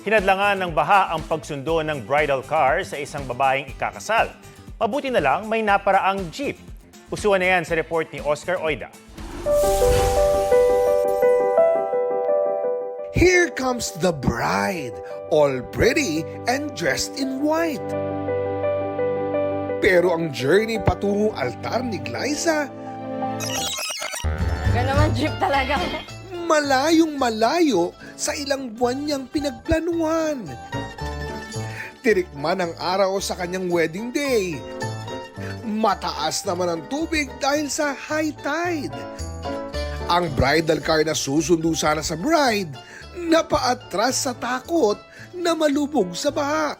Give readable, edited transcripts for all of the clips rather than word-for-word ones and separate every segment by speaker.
Speaker 1: Hinadlangan ng baha ang pagsundo ng bridal car sa isang babaeng ikakasal. Mabuti na lang may naparaang jeep. Usuan na yan sa report ni Oscar Oida.
Speaker 2: Here comes the bride, all pretty and dressed in white. Pero ang journey patungong altar ni Glyza,
Speaker 3: Yan naman jeep talaga.
Speaker 2: malayong malayo sa ilang buwan niyang pinagplanuhan. Tirikman ang araw sa kanyang wedding day. Mataas naman ang tubig dahil sa high tide. Ang bridal car na susundo sana sa bride, napaatras sa takot na malubog sa baha.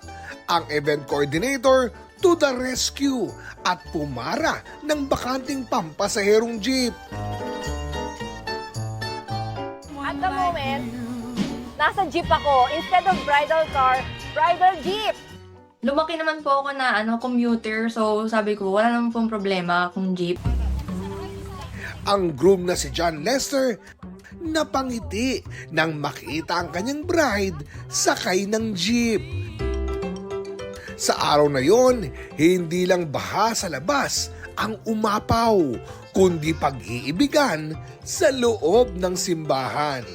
Speaker 2: Ang event coordinator to the rescue at pumara ng bakanting pampasaherong jeep.
Speaker 3: At the moment, nasa jeep ako. Instead of bridal car, bridal jeep.
Speaker 4: Lumaki naman po ako na commuter, so sabi ko wala naman pong problema kung jeep.
Speaker 2: Ang groom na si John Lester napangiti nang makita ang kanyang bride sakay ng jeep. Sa araw na yon, hindi lang baha sa labas ang umapaw, kundi pag-iibigan sa loob ng simbahan.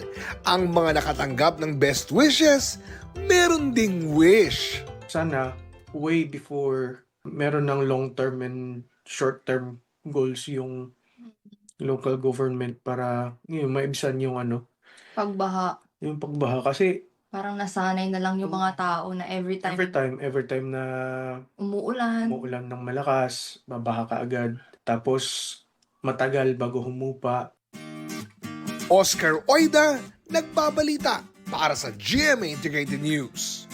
Speaker 2: Ang mga nakatanggap ng best wishes, meron ding wish.
Speaker 5: Sana way before meron ng long-term and short-term goals yung local government para maibisan yung
Speaker 4: Pagbaha,
Speaker 5: yung pagbaha kasi
Speaker 4: parang nasanay na lang yung mga tao na every time
Speaker 5: every time na
Speaker 4: umuulan.
Speaker 5: umuulan ng malakas, babaha ka agad. Tapos matagal bago humupa.
Speaker 2: Oscar Oida, nagbabalita para sa GMA Integrated News.